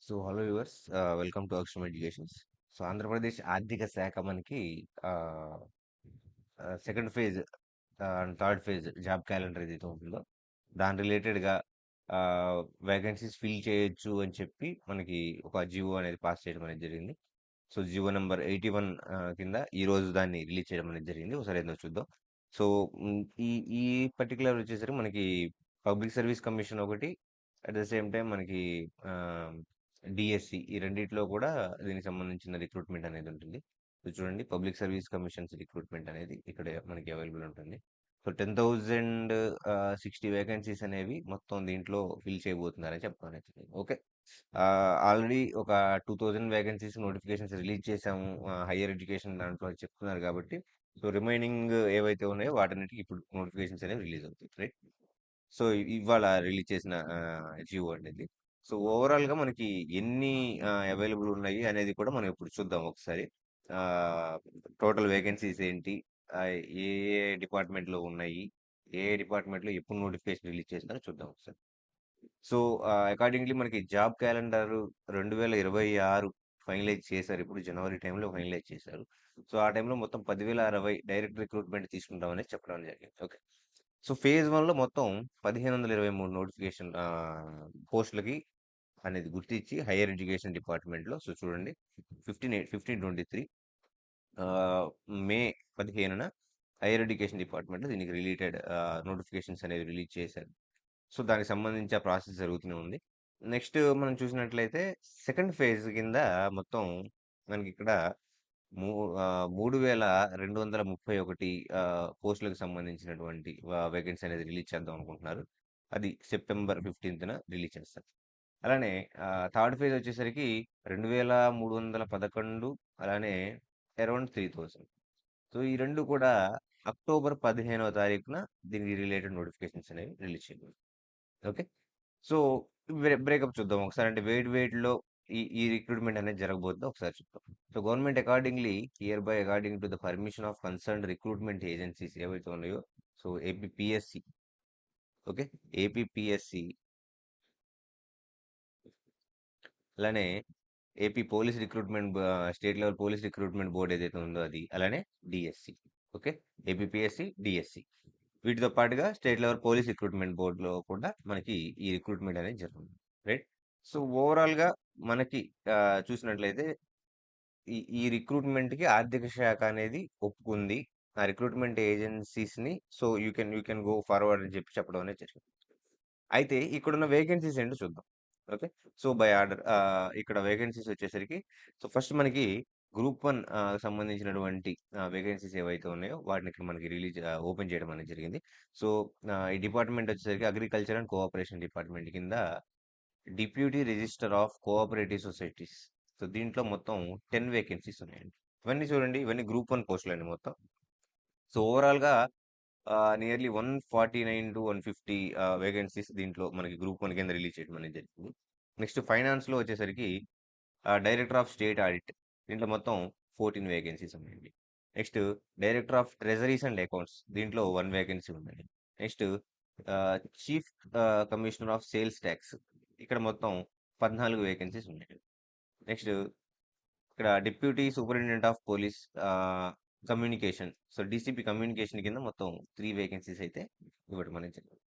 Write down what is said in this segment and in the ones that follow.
Hello viewers, welcome to అక్షరం educations. Andhra Pradesh ఆర్థిక శాఖ మనకి second phase and third phase job calendar ఏదైతే ఉంటుందో దాని రిలేటెడ్గా వేకెన్సీస్ ఫిల్ చేయొచ్చు అని చెప్పి మనకి ఒక జియో అనేది పాస్ చేయడం అనేది జరిగింది. సో జియో నెంబర్ 81 కింద ఈ రోజు దాన్ని రిలీజ్ చేయడం అనేది జరిగింది. ఒకసారి ఏందో చూద్దాం. సో ఈ ఈ పర్టికులర్ వచ్చేసరికి మనకి పబ్లిక్ సర్వీస్ కమిషన్ ఒకటి, అట్ ద సేమ్ టైం మనకి డిఎస్సి, ఈ రెండిట్లో కూడా దీనికి సంబంధించిన రిక్రూట్మెంట్ అనేది ఉంటుంది. సో చూడండి, పబ్లిక్ సర్వీస్ కమిషన్స్ రిక్రూట్మెంట్ అనేది ఇక్కడ మనకి అవైలబుల్ ఉంటుంది. సో 10,060 వేకెన్సీస్ అనేవి మొత్తం దీంట్లో ఫిల్ చేయబోతున్నారని చెప్తాను. ఓకే, ఆల్రెడీ ఒక 2000 వేకెన్సీస్ నోటిఫికేషన్స్ రిలీజ్ చేశాము హయ్యర్ ఎడ్యుకేషన్ దాంట్లో అని చెప్తున్నారు కాబట్టి, సో రిమైనింగ్ ఏవైతే ఉన్నాయో వాటన్నిటికి ఇప్పుడు నోటిఫికేషన్స్ అనేవి రిలీజ్ అవుతాయి, రైట్? సో ఇవాళ రిలీజ్ చేసిన జియో అనేది. సో ఓవరాల్గా మనకి ఎన్ని అవైలబుల్ ఉన్నాయి అనేది కూడా మనం ఇప్పుడు చూద్దాం ఒకసారి. టోటల్ వేకెన్సీస్ ఏంటి, ఆ, ఏ ఏ డిపార్ట్మెంట్లో ఉన్నాయి, ఏ ఏ డిపార్ట్మెంట్లో ఎప్పుడు నోటిఫికేషన్ రిలీజ్ చేస్తారో చూద్దాం ఒకసారి. సో అకార్డింగ్లీ మనకి జాబ్ క్యాలెండర్ 2026 ఫైనలైజ్ చేశారు. ఇప్పుడు జనవరి టైంలో ఫైనలైజ్ చేశారు. సో ఆ టైంలో మొత్తం 10,060 డైరెక్ట్ రిక్రూట్మెంట్ తీసుకుంటామని చెప్పడం జరిగింది. ఓకే, సో ఫేజ్ 1లో మొత్తం 1,523 నోటిఫికేషన్ పోస్టులకి అనేది గుర్తించి హైయర్ ఎడ్యుకేషన్ డిపార్ట్మెంట్లో. సో చూడండి, 15/8/15/23 మే 15న హైయర్ ఎడ్యుకేషన్ డిపార్ట్మెంట్లో దీనికి రిలేటెడ్ నోటిఫికేషన్స్ అనేవి రిలీజ్ చేశారు. సో దానికి సంబంధించి ఆ ప్రాసెస్ జరుగుతూనే ఉంది. నెక్స్ట్ మనం చూసినట్లయితే సెకండ్ ఫేజ్ కింద మొత్తం మనకి ఇక్కడ 3,231 పోస్టులకు సంబంధించినటువంటి వేకెన్సీ అనేది రిలీజ్ చేద్దాం అనుకుంటున్నారు. అది సెప్టెంబర్ 15న రిలీజ్ చేస్తారు. అలానే థర్డ్ ఫేజ్ వచ్చేసరికి 2,311, అలానే అరౌండ్ 3,000. సో ఈ రెండు కూడా అక్టోబర్ 15వ తారీఖున దీనికి రిలేటెడ్ నోటిఫికేషన్స్ అనేవి రిలీజ్ చేయబోతుంది. ఓకే, సో బ్రేకప్ చూద్దాం ఒకసారి. అంటే వెయిట్లో ఈ ఈ రిక్రూట్మెంట్ అనేది జరగబోతుందో ఒకసారి చూద్దాం. So government accordingly here by according to the permission of concerned recruitment agencies ఏవైతే ఉన్నాయో, సో ఏపీపీఎస్సి, ఓకే, ఏపీపీఎస్సి, అలానే AP police recruitment, state level police recruitment board ఏదైతే ఉందో అది, అలానే డిఎస్సి. ఓకే, ఏపీపీఎస్సి, డిఎస్సి, వీటితో పాటుగా స్టేట్ లెవెల్ పోలీస్ రిక్రూట్మెంట్ బోర్డులో కూడా మనకి ఈ రిక్రూట్మెంట్ అనేది జరుగుతుంది, రైట్? సో ఓవరాల్గా మనకి చూసినట్లయితే ఈ రిక్రూట్మెంట్కి ఆర్థిక శాఖ అనేది ఒప్పుకుంది ఆ రిక్రూట్మెంట్ ఏజెన్సీస్ని. So you can go forward అని చెప్పి చెప్పడం అనేది జరిగింది. అయితే ఇక్కడున్న వేకెన్సీస్ ఏంటో చూద్దాం. ఓకే, సో బై ఆర్డర్ ఇక్కడ వేకెన్సీస్ వచ్చేసరికి, సో ఫస్ట్ మనకి గ్రూప్ 1 సంబంధించినటువంటి వేకెన్సీస్ ఏవైతే ఉన్నాయో వాటిని ఇక్కడ మనకి ఓపెన్ చేయడం అనేది జరిగింది. సో ఈ డిపార్ట్మెంట్ వచ్చేసరికి అగ్రికల్చర్ అండ్ కోఆపరేషన్ డిపార్ట్మెంట్ కింద deputy register of cooperative societies. So దీంట్లో మొత్తం 10 వేకెన్సీస్ ఉన్నాయండి. ఇవన్నీ చూడండి, ఇవన్నీ గ్రూప్ 1 పోస్టులు అండి మొత్తం. సో ఓవరాల్గా నియర్లీ 149 to 150 వేకెన్సీస్ దీంట్లో మనకి గ్రూప్ 1 కింద రిలీజ్ చేయడం అనేది జరిగింది. నెక్స్ట్ ఫైనాన్స్లో వచ్చేసరికి డైరెక్టర్ ఆఫ్ స్టేట్ ఆడిట్, దీంట్లో మొత్తం 14 వేకెన్సీస్ ఉన్నాయండి. Next director of treasuries and accounts, దీంట్లో 1 వేకెన్సీ ఉందండి. Next chief commissioner of sales tax, ఇక్కడ మొత్తం 14 వేకెన్సీస్ ఉన్నాయి. నెక్స్ట్ ఇక్కడ deputy superintendent of police communication, so DCP communication కింద మొత్తం 3 వేకెన్సీస్ అయితే ఇవ్వడం అనేది జరిగింది.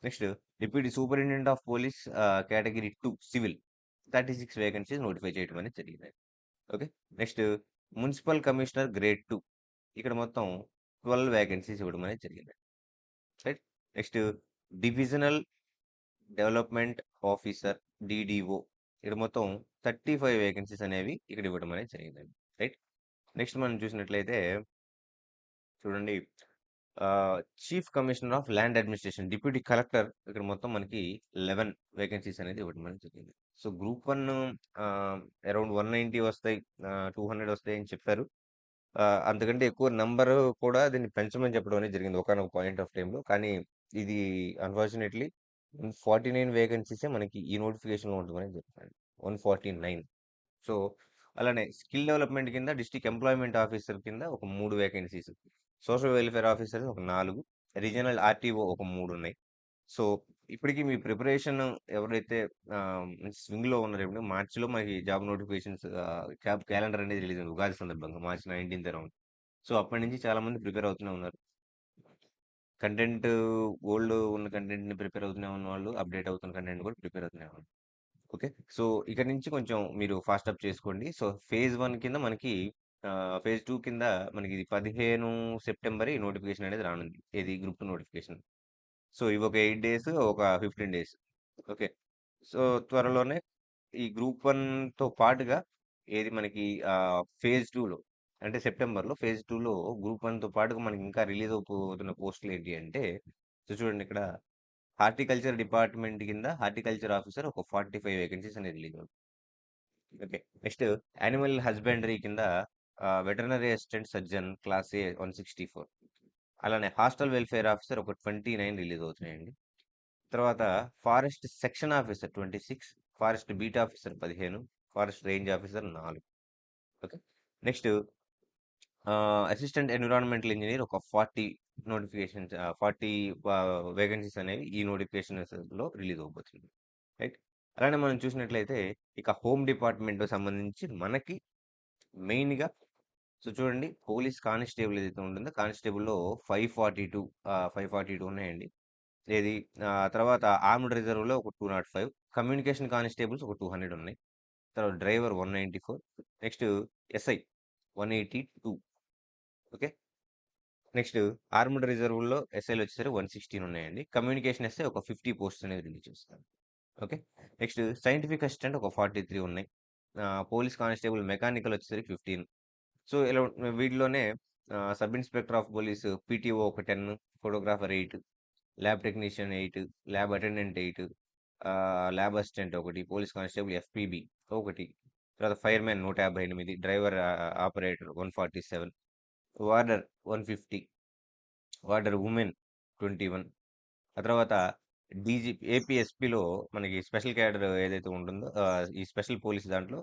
Next deputy superintendent of police category 2 civil, 36 vacancies notify చేయడం అనేది జరిగింది. Okay, next municipal commissioner grade 2, ఇక్కడ మొత్తం 12 వేకెన్సీస్ ఇవ్వడం అనేది జరిగింది, right? Next divisional development officer DDO, ఇక్కడ మొత్తం 35 వేకెన్సీస్ అనేవి ఇక్కడ ఇవ్వడం అనేది జరిగిందండి, రైట్? నెక్స్ట్ మనం చూసినట్లయితే చూడండి, chief commissioner of land administration deputy collector, ఇక్కడ మొత్తం మనకి 11 వేకెన్సీస్ అనేది ఇవ్వడం అనేది జరిగింది. సో గ్రూప్ 1 అరౌండ్ 190 వస్తాయి, 200 వస్తాయి అని చెప్పారు. అంతకంటే ఎక్కువ నంబర్ కూడా దీన్ని పెంచమని చెప్పడం అనేది జరిగింది ఒకనొక పాయింట్ ఆఫ్ టైంలో. కానీ ఇది అన్ఫార్చునేట్లీ 149 వేకెన్సీసే మనకి ఈ నోటిఫికేషన్లో ఉండమని చెప్తాను, 149. సో అలానే స్కిల్ డెవలప్మెంట్ కింద డిస్ట్రిక్ట్ ఎంప్లాయ్మెంట్ ఆఫీసర్ కింద ఒక 3 వేకెన్సీస్, సోషల్ వెల్ఫేర్ ఆఫీసర్ ఒక 4, రీజనల్ ఆర్టీఓ ఒక 3 ఉన్నాయి. సో ఇప్పటికి మీ ప్రిపరేషన్ ఎవరైతే స్వింగ్‌లో ఉన్నారో ఇప్పుడు మార్చ్‌లో మనకి జాబ్ నోటిఫికేషన్స్ జాబ్ క్యాలెండర్ అనేది రిలీజ్ అయింది. ఉగాది సందర్భంగా మార్చ్ 19థ్ అరౌండ్. సో, అప్పటి నుంచి చాలా మంది ప్రిపేర్ అవుతూనే ఉన్నారు. కంటెంట్ ఓల్డ్ ఉన్న కంటెంట్‌ని ప్రిపేర్ అవుతూనే ఉన్నవాళ్ళు, అప్‌డేట్ అవుతున్న కంటెంట్ కూడా ప్రిపేర్ అవుతూనే ఉన్నారు. ఓకే. సో, ఇక నుంచి కొంచెం మీరు ఫాస్ట్ అప్ చేసుకోండి. సో, ఫేజ్ 1 కింద మనకి ఫేజ్ 2 కింద మనకి ఇది 15 సెప్టెంబర్ ఈ నోటిఫికేషన్ అనేది రానుంది. ఏది గ్రూప్ 2 నోటిఫికేషన్. సో, ఇవి ఒక 8 డేస్, ఒక 15 డేస్. ఓకే. సో, త్వరలోనే ఈ గ్రూప్ 1తో పాటుగా ఏది మనకి ఫేజ్ 2లో అంటే సెప్టెంబర్‌లో ఫేజ్ 2లో గ్రూప్ 1తో పాటుగా మనకి ఇంకా రిలీజ్ అవబోతున్న పోస్టులు ఏంటి అంటే, సో చూడండి ఇక్కడ హార్టికల్చర్ డిపార్ట్మెంట్ కింద హార్టికల్చర్ ఆఫీసర్ ఒక 45 వేకెన్సీస్ అనేది రిలీజ్ అవుతుంది. ఓకే. నెక్స్ట్ యానిమల్ హస్బెండరీ కింద వెటర్నరీ అసిస్టెంట్ సర్జన్ క్లాస్ ఏ 164. అలానే హాస్టల్ వెల్ఫేర్ ఆఫీసర్ ఒక 29 రిలీజ్ అవుతున్నాయండి. తర్వాత forest section officer 26, forest beat officer 15, forest range officer 4. Okay. Next assistant environmental engineer ఒక 40 నోటిఫికేషన్స్ 40 వేకెన్సీస్ అనేవి ఈ నోటిఫికేషన్స్లో రిలీజ్ అవబోతుంది. రైట్. అలానే మనం చూసినట్లయితే ఇక హోమ్ డిపార్ట్మెంట్ సంబంధించి మనకి మెయిన్గా సో చూడండి పోలీస్ కానిస్టేబుల్ ఏదైతే ఉంటుందో కానిస్టేబుల్లో 542 542 ఉన్నాయండి. ఏది తర్వాత ఆర్మ్డ్ రిజర్వ్‌లో ఒక 205, కమ్యూనికేషన్ కానిస్టేబుల్స్ ఒక 200 ఉన్నాయి. తర్వాత driver 194, next SI 182. Okay. Next armed రిజర్వ్‌లో ఎస్ఐలు వచ్చేసరికి 116 ఉన్నాయండి. కమ్యూనికేషన్ ఎస్ఐ ఒక 50 పోస్ట్స్ అనేది రిలీజ్ చేస్తారు. ఓకే. నెక్స్ట్ సైంటిఫిక్ అసిస్టెంట్ ఒక 43 ఉన్నాయి. పోలీస్ కానిస్టేబుల్ మెకానికల్ వచ్చేసరికి 15. సో, ఇలా వీటిలోనే sub inspector of police PTO ఒక 10, photographer 8, lab technician 8, lab attendant 8, lab assistant ఒకటి, పోలీస్ కానిస్టేబుల్ ఎఫ్‌పీబీ ఒకటి, తర్వాత firemen 158, driver operator 147, warder 150, warder women 21. ఆ తర్వాత ఏపీఎస్పీలో మనకి స్పెషల్ క్యాడర్ ఏదైతే ఉంటుందో ఈ స్పెషల్ పోలీస్ దాంట్లో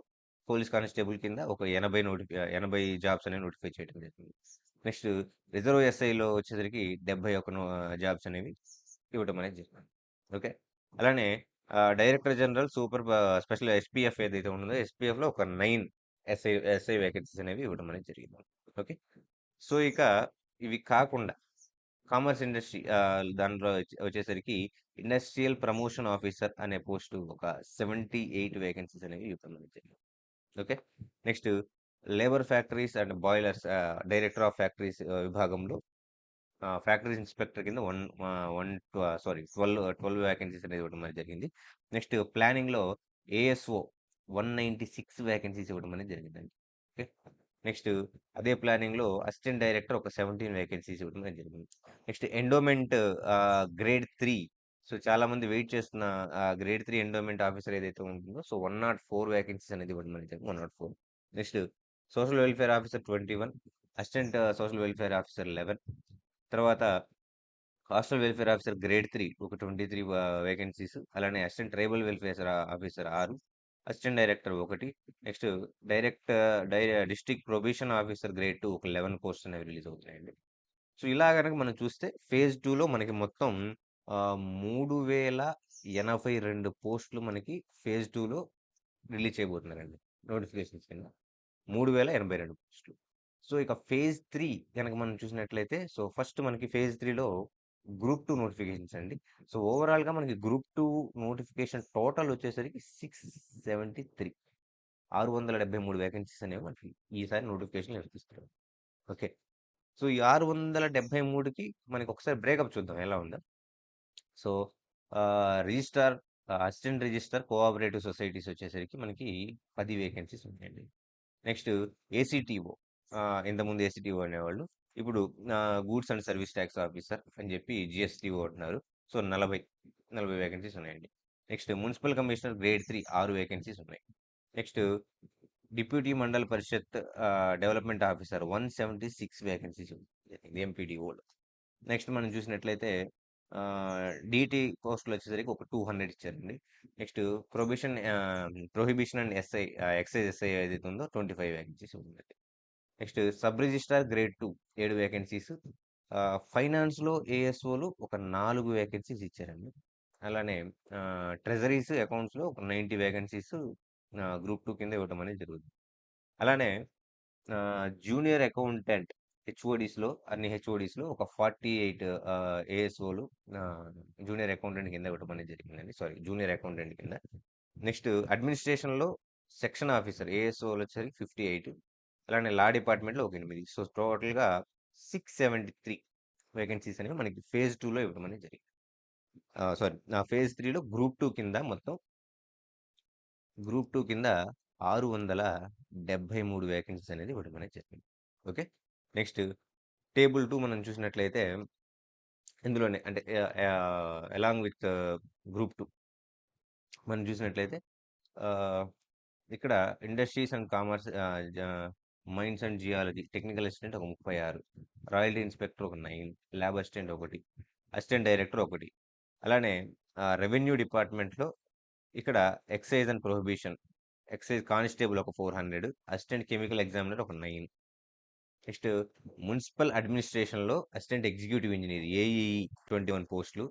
పోలీస్ కానిస్టేబుల్ కింద ఒక 80 జాబ్స్ అనేవి నోటిఫై చేయడం జరిగింది. నెక్స్ట్ రిజర్వ్ ఎస్ఐలో వచ్చేసరికి 71 జాబ్స్ అనేవి ఇవ్వడం అనేది జరిగింది. ఓకే. అలానే డైరెక్టర్ జనరల్ స్పెషల్ ఎస్పీఎఫ్ ఏదైతే ఉంటుందో ఎస్పీఎఫ్లో ఒక 9 ఎస్ఐ వేకెన్సీస్ అనేవి ఇవ్వడం అనేది జరిగింది. ఓకే. సో ఇక ఇవి కాకుండా కామర్స్ ఇండస్ట్రీ దాంట్లో వచ్చేసరికి ఇండస్ట్రియల్ ప్రమోషన్ ఆఫీసర్ అనే పోస్ట్ ఒక 78 వేకెన్సీస్ అనేవి ఇవ్వడం అనేది జరిగింది. Okay. Next labour factories and boilers director of factories విభాగంలో ఫ్యాక్టరీస్ ఇన్స్పెక్టర్ కింద 12 వేకెన్సీస్ అనేది ఇవ్వడం అనేది జరిగింది. నెక్స్ట్ ప్లానింగ్లో ఏఎస్ఓ 196 వేకెన్సీస్ ఇవ్వడం అనేది జరిగిందండి. ఓకే. నెక్స్ట్ అదే ప్లానింగ్లో అసిస్టెంట్ డైరెక్టర్ ఒక 17 వేకెన్సీస్ ఇవ్వడం అనేది జరిగింది. Next endowment grade 3. సో చాలా మంది వెయిట్ చేస్తున్న గ్రేడ్ 3 ఎండోమెంట్ ఆఫీసర్ ఏదైతే ఉంటుందో సో 104 వేకెన్సీస్ అనేది ఇవ్వడం అనేది జరిగింది. 104. Next social welfare officer 21, assistant social welfare officer 11, తర్వాత హాస్టల్ వెల్ఫేర్ ఆఫీసర్ గ్రేడ్ 3 ఒక 23 వేకెన్సీస్, అలానే assistant tribal welfare officer 6, assistant director 1, next direct district probation officer grade 2 ఒక 11 పోస్ట్స్ అనేవి రిలీజ్ అవుతున్నాయండి. సో ఇలా గనక మనం చూస్తే ఫేజ్ 2లో మనకి మొత్తం 3082 పోస్టులు మనకి ఫేజ్ 2లో రిలీజ్ చేయబోతున్నారండి నోటిఫికేషన్స్ కింద. 3082 పోస్టులు. సో ఇక ఫేజ్ 3 గనక మనం చూసినట్లయితే సో ఫస్ట్ మనకి ఫేజ్ 3లో గ్రూప్ 2 నోటిఫికేషన్స్ అండి. సో ఓవరాల్‌గా మనకి గ్రూప్ 2 నోటిఫికేషన్ టోటల్ వచ్చేసరికి 673, 673 వేకెన్సీస్ అనేవి మనకి ఈసారి నోటిఫికేషన్‌లు ఇస్తున్నారు. ఓకే. సో ఈ 673కి మనకి ఒకసారి బ్రేకప్ చూద్దాం ఎలా ఉందో. So registrar, assistant registrar cooperative societies వచ్చేసరికి మనకి 10 వేకెన్సీస్ ఉన్నాయండి. నెక్స్ట్ ఏసీటీఓ, ఇంతకుముందు ఏసీటీఓ అనేవాళ్ళు ఇప్పుడు goods and service tax officer అని చెప్పి జిఎస్టీఓ అంటున్నారు. సో 40 వేకెన్సీస్ ఉన్నాయండి. Next municipal commissioner grade 3 6 vacancies ఉన్నాయి. Next deputy mandal parishad development officer 176 vacancies ఎంపీడీఓలో. నెక్స్ట్ మనం చూసినట్లయితే డీటీ పోస్టులు వచ్చేసరికి ఒక 200 ఇచ్చారండి. Next prohibition and excise SI ఏదైతే ఉందో 25 వేకెన్సీస్ ఉంది. Next sub registrar grade 2 7 vacancies. ఫైనాన్స్లో ఏఎస్ఓలు ఒక 4 వేకెన్సీస్ ఇచ్చారండి. అలానే ట్రెజరీస్ అకౌంట్స్‌లో ఒక 90 వేకెన్సీస్ గ్రూప్ 2 కింద ఇవ్వటం అనేది జరుగుతుంది. అలానే జూనియర్ అకౌంటెంట్ హెచ్ఓడీస్‌లో అన్ని హెచ్ఓడీస్‌లో ఒక 48 ఏఎస్ఓలు జూనియర్ అకౌంటెంట్ కింద ఇవ్వటం అనేది జరిగిందండి. సారీ జూనియర్ అకౌంటెంట్ కింద. నెక్స్ట్ అడ్మినిస్ట్రేషన్‌లో సెక్షన్ ఆఫీసర్ ఏఎస్ఓలు వచ్చేసరికి 58. అలానే లా డిపార్ట్మెంట్‌లో ఒక 8. సో టోటల్‌గా 673 వేకెన్సీస్ అనేవి మనకి ఫేజ్ 2లో ఇవ్వడం అనేది జరిగింది. సారీ ఫేజ్ 3లో గ్రూప్ 2 కింద మొత్తం గ్రూప్ 2 కింద 673 వేకెన్సీస్ అనేది ఇవ్వడం అనేది జరిగింది. ఓకే. నెక్స్ట్ టేబుల్ 2 మనం చూసినట్లయితే ఇందులోనే అంటే అలాంగ్ విత్ గ్రూప్ 2 మనం చూసినట్లయితే ఆహ్, ఇక్కడ industries and commerce mines and geology technical assistant ఒక 36, రాయల్టీ ఇన్స్పెక్టర్ ఒక 9, ల్యాబ్ అసిస్టెంట్ ఒకటి, అసిస్టెంట్ డైరెక్టర్ ఒకటి. అలానే రెవెన్యూ డిపార్ట్మెంట్‌లో ఇక్కడ excise and prohibition, excise constable ఒక 400, అసిస్టెంట్ కెమికల్ ఎగ్జామినర్ ఒక 9. నెక్స్ట్ మున్సిపల్ అడ్మినిస్ట్రేషన్‌లో అసిస్టెంట్ ఎగ్జిక్యూటివ్ ఇంజినీర్ ఏఈఈ 21 పోస్టులు.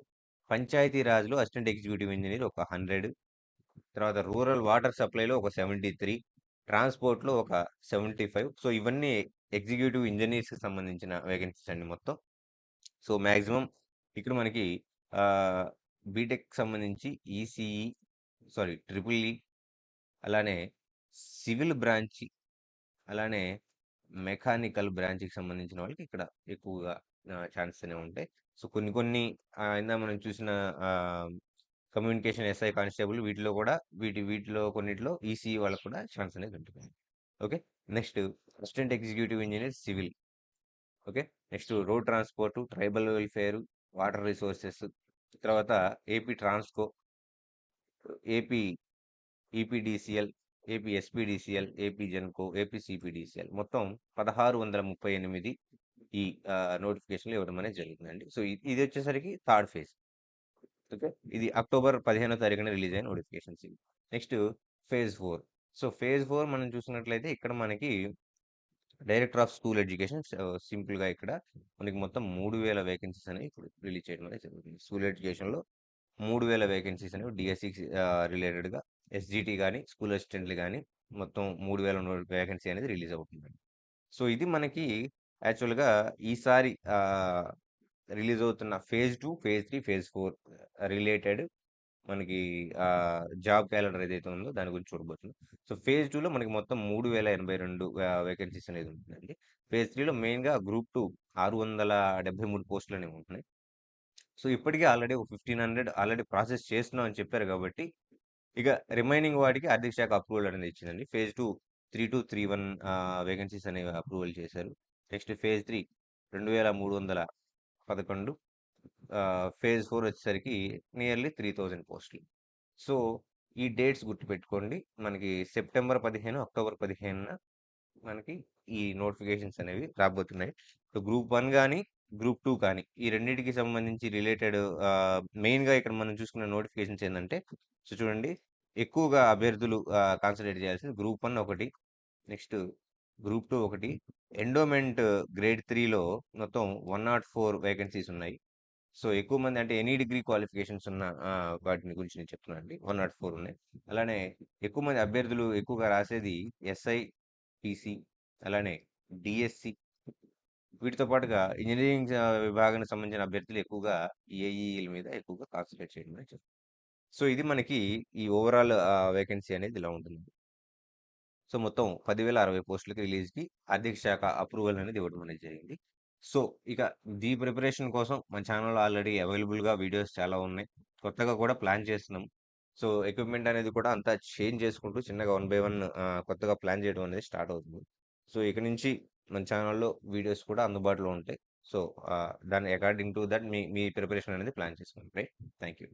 పంచాయతీ రాజ్‌లో అసిస్టెంట్ ఎగ్జిక్యూటివ్ ఇంజినీర్ ఒక 100. తర్వాత రూరల్ వాటర్ సప్లైలో ఒక 73, ట్రాన్స్‌పోర్ట్‌లో ఒక 75. సో, ఇవన్నీ ఎగ్జిక్యూటివ్ ఇంజినీర్స్‌కి సంబంధించిన వేకెన్సీస్ అండి మొత్తం. సో, మాక్సిమం ఇక్కడ మనకి ఆహ్, బీటెక్‌కి సంబంధించి ఈసీఈ సారీ ట్రిపుల్ ఈ అలానే సివిల్ బ్రాంచి అలానే మెకానికల్ బ్రాంచ్‌కి సంబంధించిన వాళ్ళకి ఇక్కడ ఎక్కువగా ఛాన్సెస్ అనేవి ఉంటాయి. సో, కొన్ని కొన్ని ఇందాక మనం చూసిన ఆహ్, కమ్యూనికేషన్ ఎస్ఐ కానిస్టేబుల్ వీటిలో కూడా వీటిలో కొన్నిటిలో ఈసీఈ వాళ్ళకి కూడా ఛాన్స్ అనేది ఉంటుంది. Okay. Next assistant executive engineer civil. Okay. Next road transport, tribal welfare, water resources, తర్వాత AP Transco, AP EPDCL, AP SPDCL, AP Genco, AP CPDCL మొత్తం 1638 ఈ నోటిఫికేషన్‌లు ఇవ్వడం అనేది జరుగుతుందండి. సో, ఇది వచ్చేసరికి థర్డ్ ఫేజ్. ఓకే. ఇది అక్టోబర్ 15వ తారీఖున రిలీజ్ అయిన నోటిఫికేషన్స్ ఇవి. Next phase 4. సో, ఫేజ్ 4 మనం చూసినట్లయితే ఇక్కడ మనకి డైరెక్టర్ ఆఫ్ స్కూల్ ఎడ్యుకేషన్ సింపుల్‌గా ఇక్కడ మనకి మొత్తం 3000 వేకెన్సీస్ అనేవి ఇప్పుడు రిలీజ్ చేయడం అనేది జరుగుతుంది. స్కూల్ ఎడ్యుకేషన్‌లో 3000 వేకెన్సీస్ అనేవి డీఎస్సీకి రిలేటెడ్‌గా ఎస్‌జీటీ గాని, స్కూల్ అసిస్టెంట్‌లు గాని మొత్తం 3000 వేకెన్సీ అనేది రిలీజ్ అవుతుంది. సో, ఇది మనకి యాక్చువల్‌గా ఈసారి రిలీజ్ అవుతున్న ఫేజ్ 2, ఫేజ్ 3, ఫేజ్ 4 రిలేటెడ్ మనకి జాబ్ క్యాలెండర్ ఏదైతే ఉందో దాని గురించి చూడబోతున్నాం. సో, ఫేజ్ 2లో మనకి మొత్తం 3082 వేకెన్సీస్ అనేది ఉంటుందండి. ఫేజ్ 3లో మెయిన్‌గా గ్రూప్ 2 673 పోస్టులు అనేవి ఉంటున్నాయి. సో, ఇప్పటికే ఆల్రెడీ ఒక 1500 ఆల్రెడీ ప్రాసెస్ చేస్తున్నాం అని చెప్పారు కాబట్టి, ఇక రిమైనింగ్ వాటికి ఆర్థిక శాఖ అప్రూవల్ అనేది ఇచ్చిందండి. ఫేజ్ 2 3231 వేకెన్సీస్ అనేవి అప్రూవల్ చేశారు. నెక్స్ట్ ఫేజ్ 3 2311 ఫేజ్ 4 వచ్చేసరికి నియర్లీ 3000 పోస్టులు. సో, ఈ డేట్స్ గుర్తుపెట్టుకోండి. మనకి సెప్టెంబర్ 15, అక్టోబర్ 15న మనకి ఈ నోటిఫికేషన్స్ అనేవి రాబోతున్నాయి. సో, గ్రూప్ 1 గాని, గ్రూప్ 2 కానీ ఈ రెండిటికి సంబంధించి రిలేటెడ్ మెయిన్‌గా ఇక్కడ మనం చూసుకున్న నోటిఫికేషన్స్ ఏందంటే, సో, చూడండి ఎక్కువగా అభ్యర్థులు కాన్సంట్రేట్ చేయాల్సింది గ్రూప్ 1 ఒకటి, నెక్స్ట్ గ్రూప్ 2 ఒకటి, ఎండోమెంట్ గ్రేడ్ 3లో మొత్తం 104 వేకెన్సీస్ ఉన్నాయి. సో, ఎక్కువ మంది అంటే ఎనీ డిగ్రీ క్వాలిఫికేషన్స్ ఉన్న వాటిని గురించి నేను చెప్తున్నానండి. 104 ఉన్నాయి. అలానే ఎక్కువ మంది అభ్యర్థులు ఎక్కువగా రాసేది ఎస్ఐ, పీసీ అలానే డీఎస్సీ వీటితో పాటుగా ఇంజినీరింగ్ విభాగానికి సంబంధించిన అభ్యర్థులు ఎక్కువగా ఏఈఈల మీద ఎక్కువగా కాన్సంట్రేట్ చేయడం అనేది జరుగుతుంది. సో, ఇది మనకి ఈ ఓవరాల్ వేకెన్సీ అనేది ఇలా ఉంటుంది. సో, మొత్తం 10,060 పోస్టులకి రిలీజ్‌కి ఆర్థిక శాఖ అప్రూవల్ అనేది ఇవ్వడం అనేది జరిగింది. సో, ఇక ప్రిపరేషన్ కోసం మన ఛానెల్‌లో ఆల్రెడీ అవైలబుల్‌గా వీడియోస్ చాలా ఉన్నాయి. కొత్తగా కూడా ప్లాన్ చేస్తున్నాం. సో, ఎక్విప్‌మెంట్ అనేది కూడా అంతా చేంజ్ చేసుకుంటూ చిన్నగా వన్ బై వన్ కొత్తగా ప్లాన్ చేయడం అనేది స్టార్ట్ అవుతుంది. సో, ఇక నుంచి మన ఛానెల్‌లో వీడియోస్ కూడా అందుబాటులో ఉంటాయి. సో, దాని according to that me me preparation అనేది ప్లాన్ చేసుకోండి. రైట్. Thank you.